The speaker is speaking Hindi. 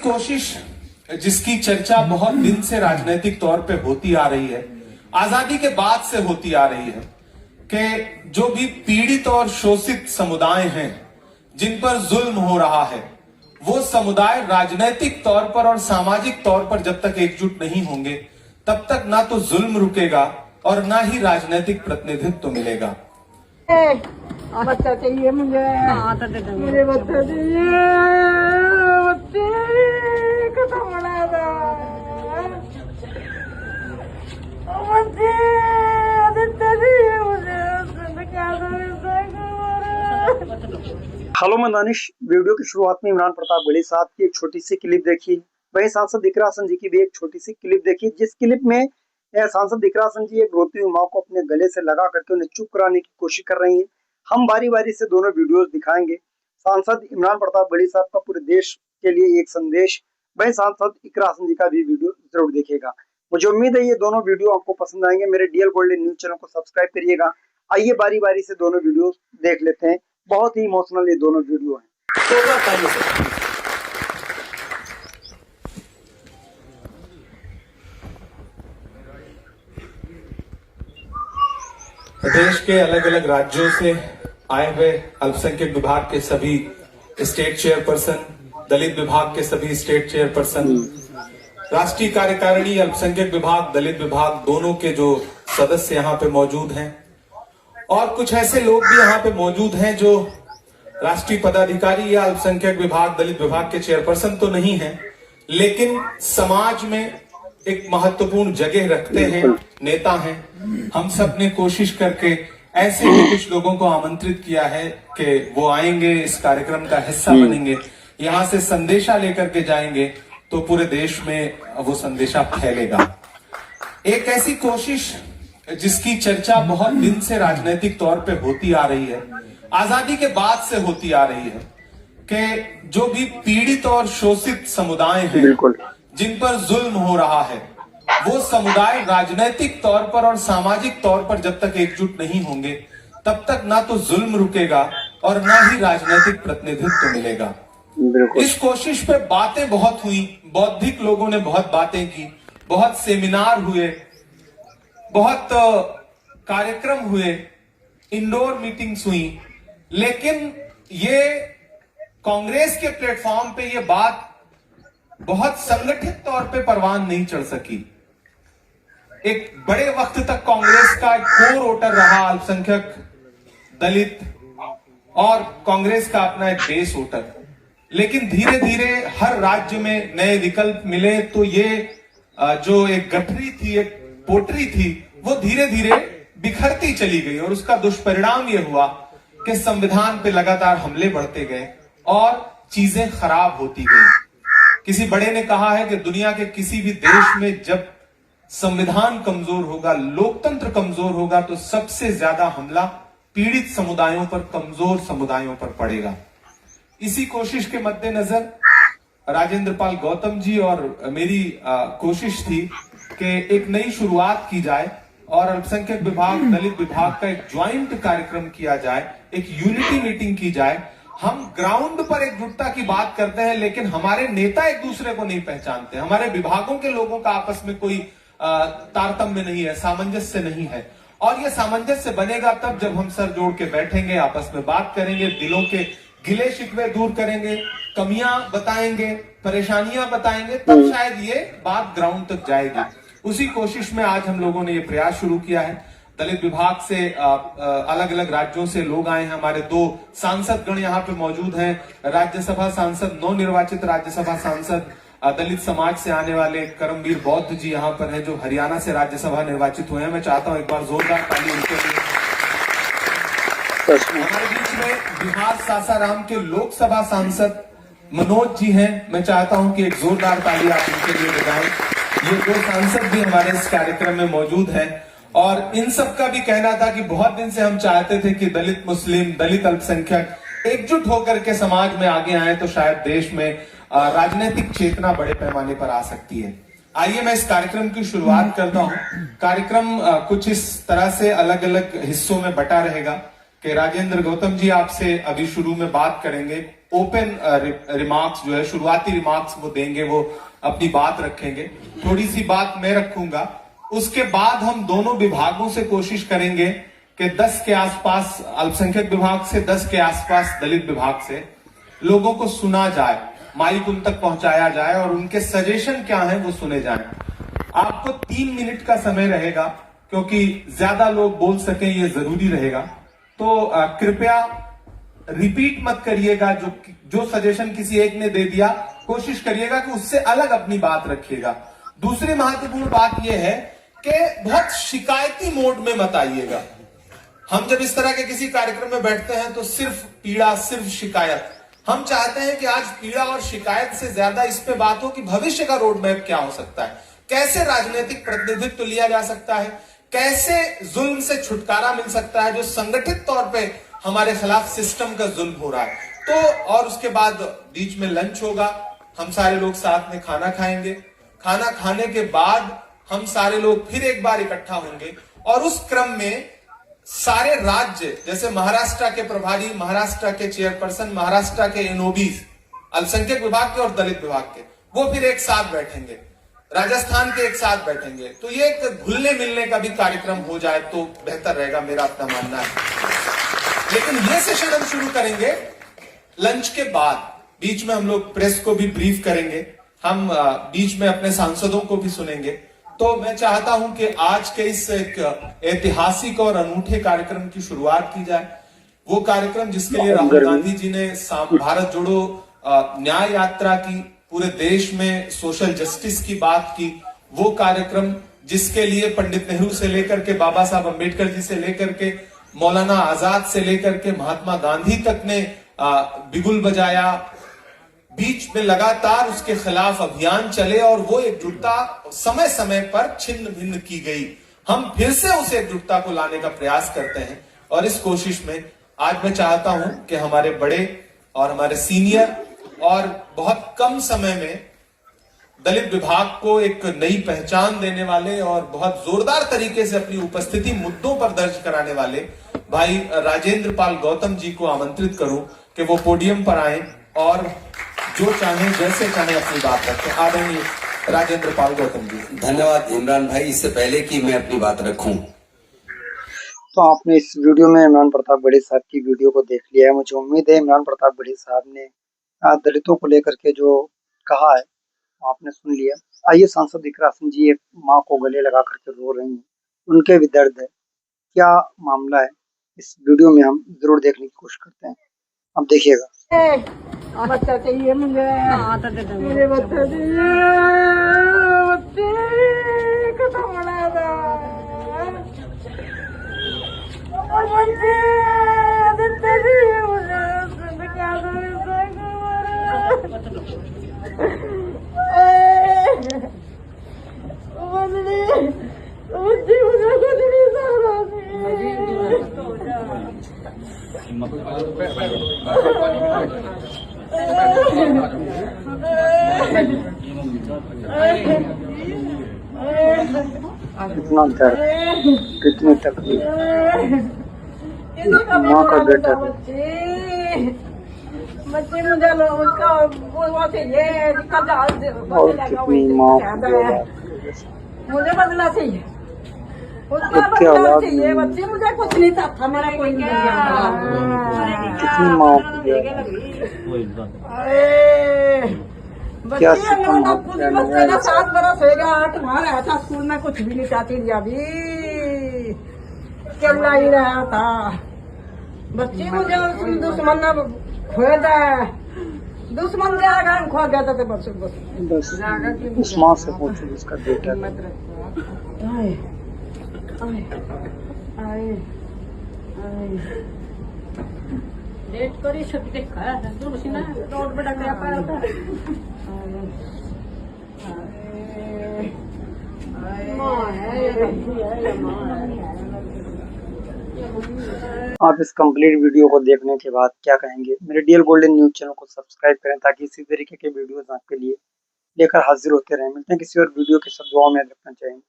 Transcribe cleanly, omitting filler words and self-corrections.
कोशिश जिसकी चर्चा बहुत दिन से राजनीतिक तौर पे होती आ रही है, आजादी के बाद से होती आ रही है, कि जो भी पीड़ित और शोषित समुदाय हैं, जिन पर जुल्म हो रहा है, वो समुदाय राजनीतिक तौर पर और सामाजिक तौर पर जब तक एकजुट नहीं होंगे, तब तक ना तो जुल्म रुकेगा और ना ही राजनीतिक प्रतिनिधित्व मिलेगा। बच्चा चाहिए मुझे, मुझे बच्चा चाहिए, बच्चे खत्म होना था, बच्चे आदित्य चाहिए मुझे, क्या हेलो मैं दानिश। वीडियो की शुरुआत में इमरान प्रताप बड़ी साहब की एक छोटी सी क्लिप देखी, वही सांसद इकरा हसन जी की भी एक छोटी सी क्लिप देखी, जिस क्लिप में सांसद इकरा हसन जी एक रोती हुई माँ को अपने गले से लगा करके उन्हें चुप कराने की कोशिश कर रही हैं। हम बारी बारी से दोनों वीडियोस दिखाएंगे। सांसद इमरान प्रताप बड़ी साहब का पूरे देश के लिए एक संदेश, वही सांसद इकरा हसन जी का भी वीडियो जरूर देखिएगा। मुझे उम्मीद है ये दोनों वीडियो आपको पसंद आएंगे। मेरे डीएल गोल्डन न्यूज चैनल को सब्सक्राइब करिएगा। आइए बारी बारी से दोनों वीडियो देख लेते हैं। बहुत ही इमोशनल ये दोनों वीडियो हैं। देश के अलग अलग राज्यों से आए हुए अल्पसंख्यक विभाग के सभी स्टेट चेयरपर्सन, दलित विभाग के सभी स्टेट चेयरपर्सन, राष्ट्रीय कार्यकारिणी, अल्पसंख्यक विभाग, दलित विभाग दोनों के जो सदस्य यहाँ पे मौजूद हैं, और कुछ ऐसे लोग भी यहाँ पे मौजूद हैं जो राष्ट्रीय पदाधिकारी या अल्पसंख्यक विभाग, दलित विभाग के चेयरपर्सन तो नहीं हैं, लेकिन समाज में एक महत्वपूर्ण जगह रखते हैं, नेता हैं। हम सब ने कोशिश करके ऐसे ही कुछ लोगों को आमंत्रित किया है कि वो आएंगे, इस कार्यक्रम का हिस्सा बनेंगे, यहाँ से संदेशा लेकर के जाएंगे, तो पूरे देश में वो संदेशा फैलेगा। एक ऐसी कोशिश जिसकी चर्चा बहुत दिन से राजनीतिक तौर पे होती आ रही है, आजादी के बाद से होती आ रही है, कि जो भी पीड़ित और शोषित समुदाय हैं, जिन पर जुल्म हो रहा है, वो समुदाय राजनीतिक तौर पर और सामाजिक तौर पर जब तक एकजुट नहीं होंगे, तब तक ना तो जुल्म रुकेगा और ना ही राजनीतिक प्रतिनिधित्व मिलेगा। इस कोशिश पे बातें बहुत हुई, बौद्धिक लोगों ने बहुत बातें की, बहुत सेमिनार हुए, बहुत कार्यक्रम हुए, इंडोर मीटिंग्स हुई, लेकिन ये कांग्रेस के प्लेटफॉर्म पे ये बात बहुत संगठित तौर पे परवान नहीं चढ़ सकी। एक बड़े वक्त तक कांग्रेस का कोर वोटर रहा अल्पसंख्यक, दलित, और कांग्रेस का अपना एक बेस वोटर, लेकिन धीरे धीरे हर राज्य में नए विकल्प मिले तो ये जो एक गठरी थी, एक पोटरी थी, वो धीरे धीरे बिखरती चली गई, और उसका दुष्परिणाम ये हुआ कि संविधान पे लगातार हमले बढ़ते गए और चीजें खराब होती गई। किसी बड़े ने कहा है कि दुनिया के किसी भी देश में जब संविधान कमजोर होगा, लोकतंत्र कमजोर होगा, तो सबसे ज्यादा हमला पीड़ित समुदायों पर, कमजोर समुदायों पर पड़ेगा। इसी कोशिश के मद्देनजर राजेंद्र पाल गौतम जी और मेरी कोशिश थी कि एक नई शुरुआत की जाए और अल्पसंख्यक विभाग, दलित विभाग का एक ज्वाइंट कार्यक्रम किया जाए, एक यूनिटी मीटिंग की जाए। हम ग्राउंड पर एकजुटता की बात करते हैं, लेकिन हमारे नेता एक दूसरे को नहीं पहचानते, हमारे विभागों के लोगों का आपस में कोई तारतम्य नहीं है, सामंजस्य नहीं है, और यह सामंजस्य बनेगा तब जब हम सर जोड़ के बैठेंगे, आपस में बात करेंगे, दिलों के गिले शिकवे दूर करेंगे, कमियां बताएंगे, परेशानियां बताएंगे, तब शायद ये बात ग्राउंड तक जाएगी। उसी कोशिश में आज हम लोगों ने ये प्रयास शुरू किया है। दलित विभाग से अलग अलग राज्यों से लोग आए हैं, हमारे 2 सांसद गण यहाँ पे मौजूद हैं, राज्यसभा सांसद, नवनिर्वाचित राज्यसभा सांसद, दलित समाज से आने वाले करमवीर बौद्ध जी यहाँ पर हैं, जो हरियाणा से राज्यसभा निर्वाचित हुए हैं। मैं चाहता हूं एक बार जोरदार ताली उनके लिए। हमारे बीच में बिहार सासाराम के लोकसभा सांसद मनोज जी हैं, मैं चाहता हूं कि एक जोरदार ताली आप उनके लिए बजाएं। ये 2 सांसद भी हमारे इस कार्यक्रम में मौजूद हैं, और इन सब का भी कहना था कि बहुत दिन से हम चाहते थे कि दलित मुस्लिम, दलित अल्पसंख्यक एकजुट होकर के समाज में आगे आए, तो शायद देश में राजनीतिक चेतना बड़े पैमाने पर आ सकती है। आइए मैं इस कार्यक्रम की शुरुआत करता हूं। कार्यक्रम कुछ इस तरह से अलग अलग हिस्सों में बटा रहेगा कि राजेंद्र गौतम जी आपसे अभी शुरू में बात करेंगे, ओपन रिमार्क्स जो है, शुरुआती रिमार्क्स वो देंगे, वो अपनी बात रखेंगे। थोड़ी सी बात मैं रखूंगा। उसके बाद हम दोनों विभागों से कोशिश करेंगे कि 10 के आसपास अल्पसंख्यक विभाग से, 10 के आसपास दलित विभाग से लोगों को सुना जाए, माइक उन तक पहुंचाया जाए और उनके सजेशन क्या हैं वो सुने जाएं। आपको 3 मिनट का समय रहेगा, क्योंकि ज्यादा लोग बोल सकें ये जरूरी रहेगा। तो कृपया रिपीट मत करिएगा। जो सजेशन किसी एक ने दे दिया, कोशिश करिएगा कि उससे अलग अपनी बात रखिएगा। दूसरी महत्वपूर्ण बात यह है कि बहुत शिकायती मोड में मत आइएगा। हम जब इस तरह के किसी कार्यक्रम में बैठते हैं तो सिर्फ पीड़ा, सिर्फ शिकायत। हम चाहते हैं कि आज पीड़ा और शिकायत से ज्यादा इस पे बात हो कि भविष्य का रोड मैप क्या हो सकता है, कैसे राजनीतिक प्रतिनिधित्व लिया जा सकता है, कैसे जुल्म से छुटकारा मिल सकता है जो संगठित तौर पे हमारे खिलाफ सिस्टम का जुल्म हो रहा है। तो और उसके बाद बीच में लंच होगा, हम सारे लोग साथ में खाना खाएंगे। खाना खाने के बाद हम सारे लोग फिर एक बार इकट्ठा होंगे और उस क्रम में सारे राज्य, जैसे महाराष्ट्र के प्रभारी, महाराष्ट्र के चेयरपर्सन, महाराष्ट्र के एनओबीज, अल्पसंख्यक विभाग के और दलित विभाग के, वो फिर एक साथ बैठेंगे, राजस्थान के एक साथ बैठेंगे। तो ये एक घुलने मिलने का भी कार्यक्रम हो जाए तो बेहतर रहेगा, मेरा अपना मानना है। लेकिन ये सेशन हम शुरू करेंगे लंच के बाद। बीच में हम लोग प्रेस को भी ब्रीफ करेंगे, हम बीच में अपने सांसदों को भी सुनेंगे। तो मैं चाहता हूं कि आज के इस एक ऐतिहासिक और अनूठे कार्यक्रम की शुरुआत की जाए। वो कार्यक्रम जिसके लिए राहुल गांधी जी ने भारत जोड़ो न्याय यात्रा की, पूरे देश में सोशल जस्टिस की बात की, वो कार्यक्रम जिसके लिए पंडित नेहरू से लेकर के बाबा साहब अंबेडकर जी से लेकर के मौलाना आजाद से लेकर के महात्मा गांधी तक ने बिगुल बजाया। बीच में लगातार उसके खिलाफ अभियान चले और वो एकजुटता समय समय पर छिन्न भिन्न की गई। हम फिर से उस एकजुटता को लाने का प्रयास करते हैं और इस कोशिश में आज मैं चाहता हूं कि हमारे बड़े और हमारे सीनियर और बहुत कम समय में दलित विभाग को एक नई पहचान देने वाले और बहुत जोरदार तरीके से अपनी उपस्थिति मुद्दों पर दर्ज कराने वाले भाई राजेंद्र पाल गौतम जी को आमंत्रित करूं कि वो पोडियम पर आए और जो चाहे जैसे चाहे अपनी बात रखें। आदरणीय राजेंद्र पाल गौतम जी। धन्यवाद इमरान भाई। इससे पहले कि मैं अपनी बात रखूं, तो आपने इस वीडियो में इमरान प्रताप बड़े साहब की वीडियो को देख लिया है। मुझे उम्मीद है इमरान प्रताप बड़े साहब ने दलितों को लेकर के जो कहा है आपने सुन लिया। आइए सांसद इकरा सिंह जी एक माँ को गले लगा करके रो रही हैं, उनके भी दर्द है, क्या मामला है इस वीडियो में हम जरूर देखने की कोशिश करते हैं। अब देखिएगा। बच्चा चाहिए मुझे, मुझे बच्चा चाहिए, बच्चे खत्म होना था, बच्चे आदित्य चाहिए मुझे, क्या बच्चे मुझे कुछ नहीं कितना दर्द, कितनी तकलीफ, माँ का बेटा। बच्चे मुझे उसका वो चाहिए, और कितनी माँ मुझे बदला चाहिए, उसका बदला चाहिए। बच्चे मुझे कुछ नहीं था, मेरा कोई कितनी माँ क्या बच्चे 7 बरस हो गया, 8 वहाँ रहा था स्कूल में, कुछ भी नहीं चाहती थी, अभी केवला ही रहा था। बच्चे मुझे दुश्मन ने खोया था, दुश्मन के आगे खो गया था। बस उस माँ से पूछो उसका बेटा। डेट करी सकते रोड पे डकया पाया था। आप इस कंप्लीट वीडियो को देखने के बाद क्या कहेंगे? मेरे डीएल गोल्डन न्यूज चैनल को सब्सक्राइब करें ताकि इसी तरीके के वीडियोस आपके लिए लेकर हाजिर होते रहें। मिलते हैं किसी और वीडियो के साथ। दुआ में रखना चाहिए।